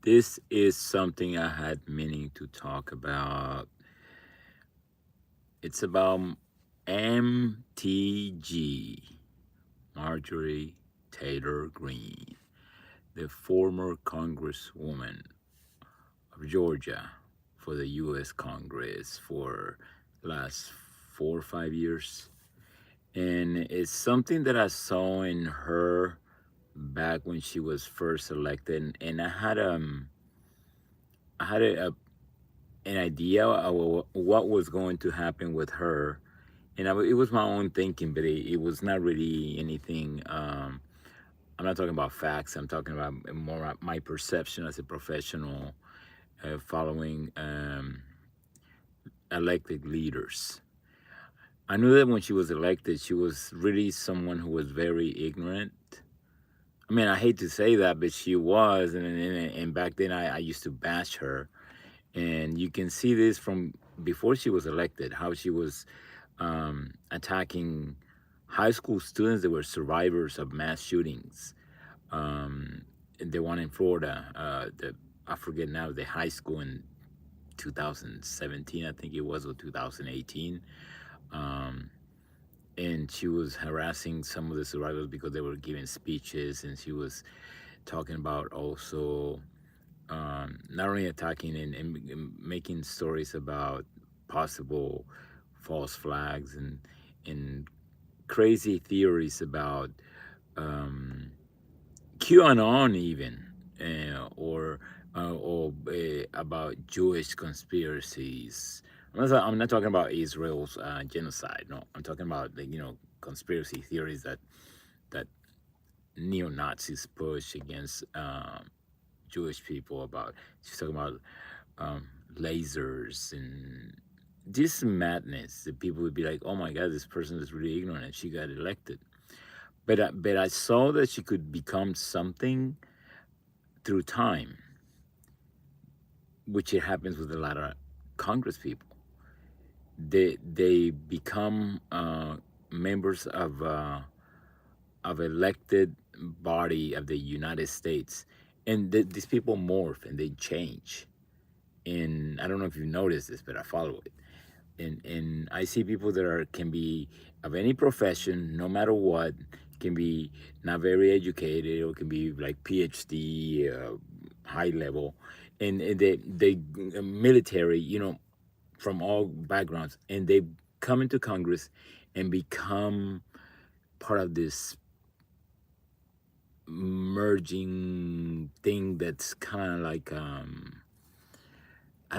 This is something I had meaning to talk about. It's about MTG, Marjorie Taylor Greene, the former Congresswoman of Georgia for the U.S. Congress for last 4 or 5 years. And it's something that I saw in her back when she was first elected, and I had an idea of what was going to happen with her, and it was my own thinking, but it was not really anything. I'm not talking about facts. I'm talking about more my perception as a professional, following elected leaders. I knew that when she was elected, she was really someone who was very ignorant. I mean, I hate to say that, but she was, and back then I used to bash her, and you can see this from before she was elected, how she was attacking high school students that were survivors of mass shootings. Um, the one in Florida, the I forget now, the high school in 2017, I think it was, or 2018. Um, and she was harassing some of the survivors because they were giving speeches, and she was talking about also not only attacking and making stories about possible false flags and crazy theories about um, QAnon even, or about Jewish conspiracies. I'm not talking about Israel's genocide. No, I'm talking about conspiracy theories that neo Nazis push against Jewish people. About she's talking about lasers and this madness that people would be like, "Oh my God, this person is really ignorant," and she got elected. But I saw that she could become something through time, which it happens with a lot of Congress people. They become members of elected body of the United States, and these people morph and they change. And I don't know if you noticed this, but I follow it. And I see people that can be of any profession, no matter what, can be not very educated or can be like PhD, high level, and they military, from all backgrounds, and they come into Congress and become part of this merging thing that's kind of like I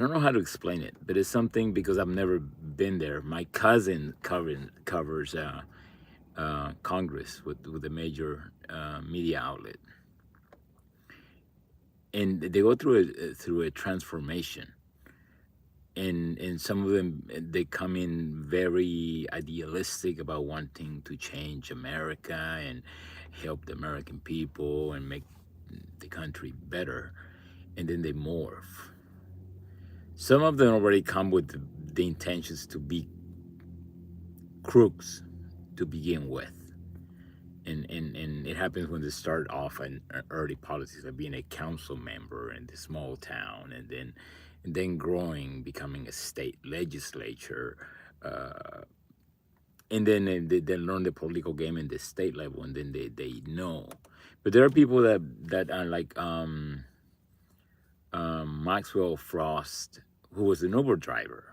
don't know how to explain it, but it's something because I've never been there. My cousin covers Congress with a major media outlet, and they go through a transformation. And some of them, they come in very idealistic about wanting to change America and help the American people and make the country better, and then they morph. Some of them already come with the intentions to be crooks to begin with. And it happens when they start off in early politics, like being a council member in the small town, and then growing, becoming a state legislature, uh, and then they learn the political game in the state level, and then they know. But there are people that are like Maxwell Frost, who was an Uber driver,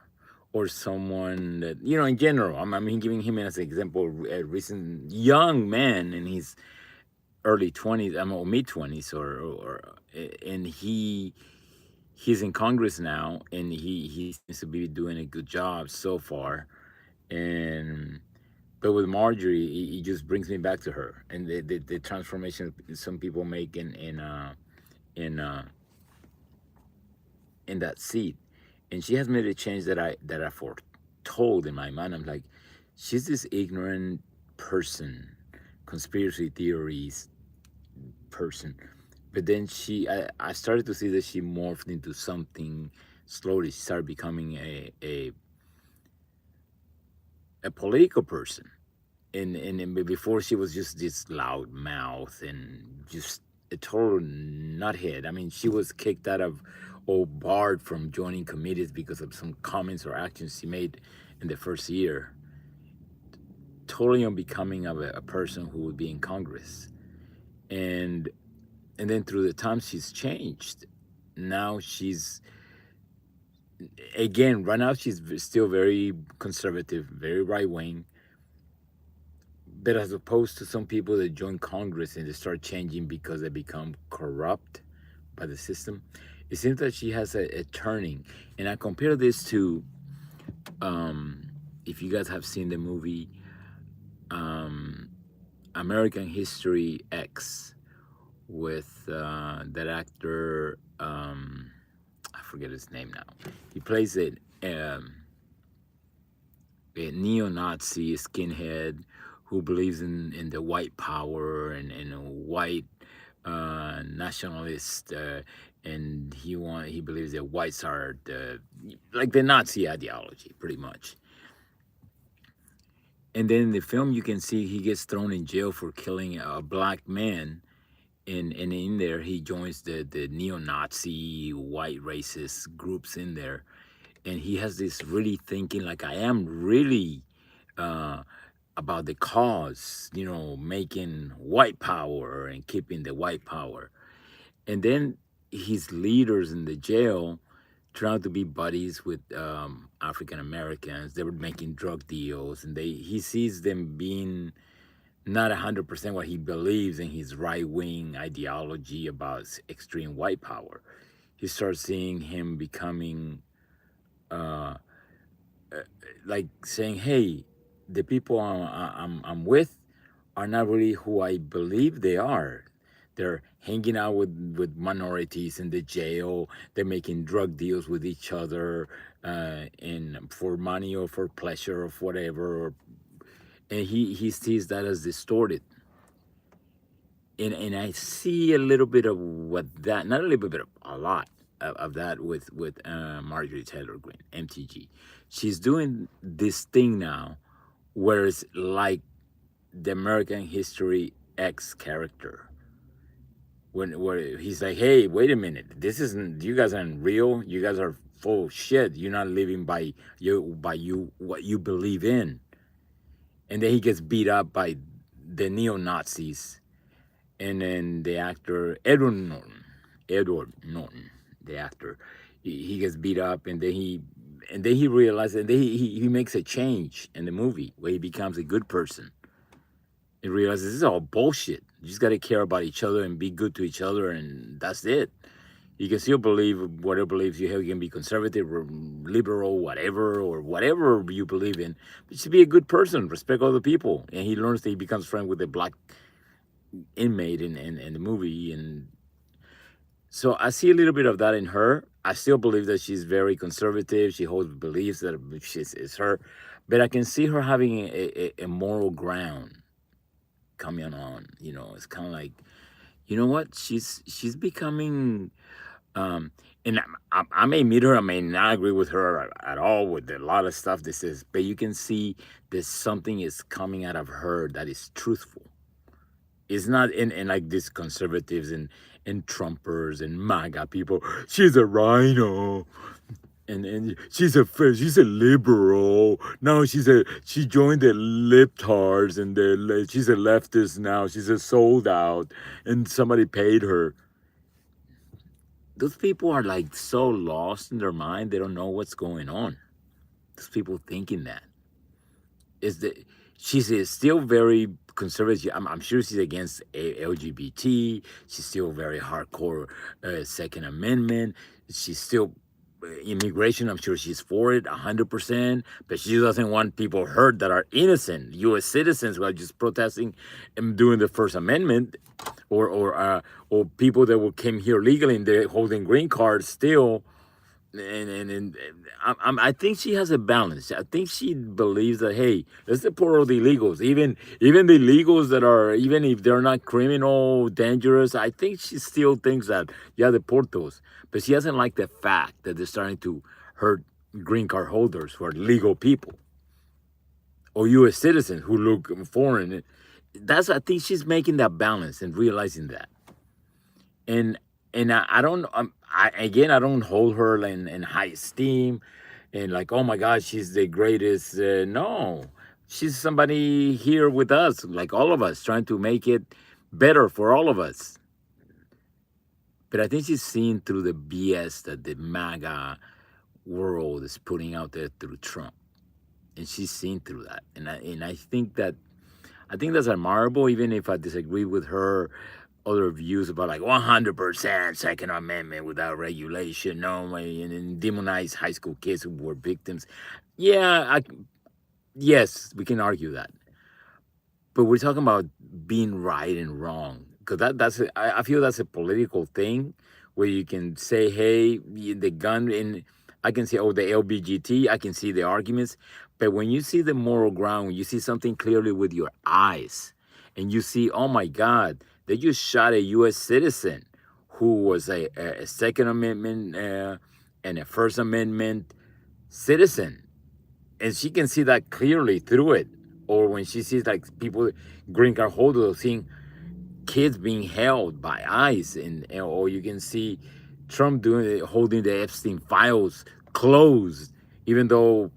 or someone that, in general. I mean, giving him as an example, a recent young man in his early 20s, or mid 20s, and he's in Congress now, and he seems to be doing a good job so far. And but with Marjorie, it just brings me back to her and the transformation some people make in uh in that seat. And she has made a change that I foretold in my mind. I'm like, she's this ignorant person, conspiracy theories person. But then I started to see that she morphed into something slowly. She started becoming a political person. And before, she was just this loud mouth and just a total nuthead. I mean, she was kicked out of or barred from joining committees because of some comments or actions she made in the first year. Totally unbecoming of a person who would be in Congress. And then through the time she's changed. Now she's again right now she's still very conservative, very right wing. But as opposed to some people that join Congress and they start changing because they become corrupt by the system, it seems that she has a turning. And I compare this to, if you guys have seen the movie American History X with that actor, I forget his name now. He plays a neo-Nazi skinhead who believes in the white power and a white nationalist, and he believes that whites are like the Nazi ideology, pretty much. And then in the film, you can see he gets thrown in jail for killing a black man. And in there, he joins the neo-Nazi white racist groups in there. And he has this really thinking like, I am really about the cause, making white power and keeping the white power. And then his leaders in the jail turned out to be buddies with African Americans. They were making drug deals, and he sees them being not 100% what he believes in his right wing ideology about extreme white power. He starts seeing him becoming like saying, "Hey, the people I'm with are not really who I believe they are. They're hanging out with minorities in the jail. They're making drug deals with each other, and for money or for pleasure or whatever." And he sees that as distorted. And I see a little bit of what that, not a little bit, a lot of that with Marjorie Taylor Greene, MTG. She's doing this thing now, whereas like the American History X character, where he's like, hey, wait a minute, this isn't, you guys aren't real. You guys are full of shit. You're not living by what you believe in. And then he gets beat up by the neo Nazis. And then the actor Edward Norton, the actor, he gets beat up, and then he realizes, and then he makes a change in the movie where he becomes a good person. He realizes this is all bullshit. You just got to care about each other and be good to each other, and that's it. You can still believe whatever beliefs you have. You can be conservative or liberal, or whatever you believe in. But you should be a good person, respect other people. And he learns that he becomes friends with a black inmate in the movie. And so I see a little bit of that in her. I still believe that she's very conservative. She holds beliefs that is her. But I can see her having a moral ground coming on. It's kind of like, you know what? She's becoming and I may meet her, I may not agree with her at all with a lot of stuff this is, but you can see that something is coming out of her that is truthful. It's not in like these conservatives and Trumpers and MAGA people. She's a rhino. And she's a liberal. No, she joined the libtards and she's a leftist now. She's a sold out, and somebody paid her. Those people are like so lost in their mind, they don't know what's going on. Those people thinking that is that she's still very conservative. I'm sure she's against LGBT. She's still very hardcore Second Amendment. She's still immigration. I'm sure she's for it 100%. But she doesn't want people hurt that are innocent U.S. citizens who are just protesting and doing the First Amendment, or people that came here legally and they're holding green cards still. And I think she has a balance. I think she believes that, hey, let's deport all the illegals, even the illegals that are, even if they're not criminal, dangerous. I think she still thinks that, yeah, deport those. But she doesn't like the fact that they're starting to hurt green card holders who are legal people or U.S. citizens who look foreign. I think she's making that balance and realizing that. and I don't I don't hold her in high esteem, and like, oh my God, she's the greatest. No, she's somebody here with us, like all of us, trying to make it better for all of us. But I think she's seen through the BS that the MAGA world is putting out there through Trump, and she's seen through that. And I think that's admirable, even if I disagree with her other views about like 100% Second Amendment without regulation, no way, and then demonize high school kids who were victims. Yeah, yes, we can argue that, but we're talking about being right and wrong, because I feel that's a political thing where you can say, hey, the gun, and I can say, oh, the LBGT, I can see the arguments, but when you see the moral ground, when you see something clearly with your eyes, and you see, oh my God, they just shot a U.S. citizen who was a Second Amendment and a First Amendment citizen, and she can see that clearly through it. Or when she sees like people, green card holders, seeing kids being held by ICE, or you can see Trump doing it, holding the Epstein files closed, even though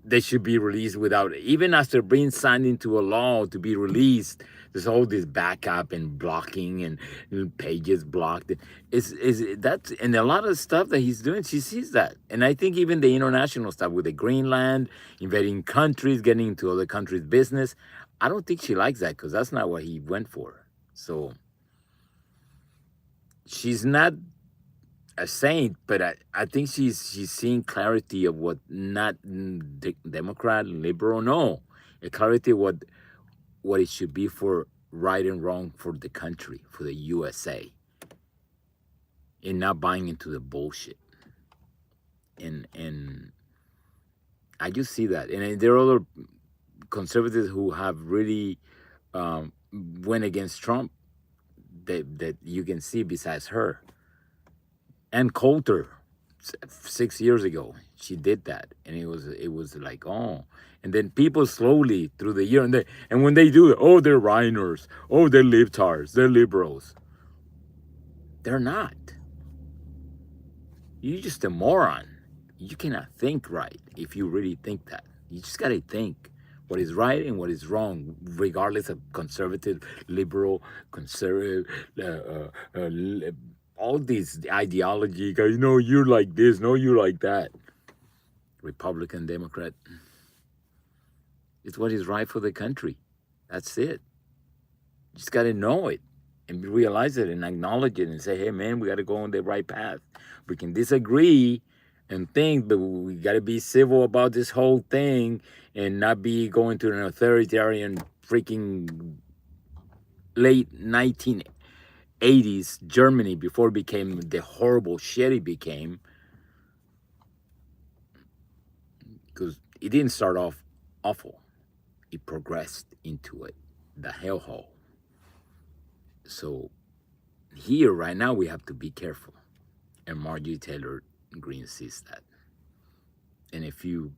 they should be released without, even after being signed into a law to be released. There's all this backup and blocking and pages blocked. Is that's, and a lot of stuff that he's doing, she sees that. And I think even the international stuff with the Greenland, invading countries, getting into other countries' business, I don't think she likes that, because that's not what he went for. So she's not a saint, but I think she's seeing clarity of what, not Democrat, liberal, no, a clarity of what it should be for right and wrong for the country, for the USA, and not buying into the bullshit. And I just see that, and there are other conservatives who have really went against Trump that you can see besides her. And Coulter, 6 years ago, she did that, and it was like, oh, and then people slowly through the year, and when they do it, oh, they're Reiners, oh, they're libtards, they're liberals. They're not. You're just a moron. You cannot think right if you really think that. You just gotta think what is right and what is wrong, regardless of conservative, liberal, conservative, all these ideology. Guys, no, you're like this, no, you're like that. Republican, Democrat. It's what is right for the country. That's it. You just gotta know it and realize it and acknowledge it and say, hey man, we gotta go on the right path. We can disagree and think, but we gotta be civil about this whole thing and not be going to an authoritarian freaking late 1980s Germany before it became the horrible shit it became. Because it didn't start off awful. It progressed into it, the hellhole. So here, right now, we have to be careful. And Marjorie Taylor Greene sees that. And a few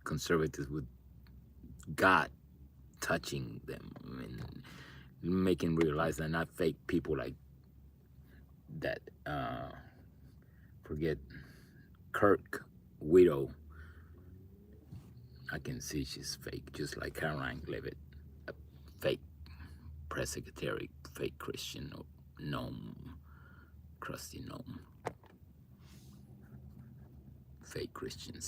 conservatives with God touching them and making realize they're not fake people like that. Forget Kirk widow. I can see she's fake, just like Caroline Levitt, a fake press secretary, fake Christian gnome, crusty gnome, fake Christians.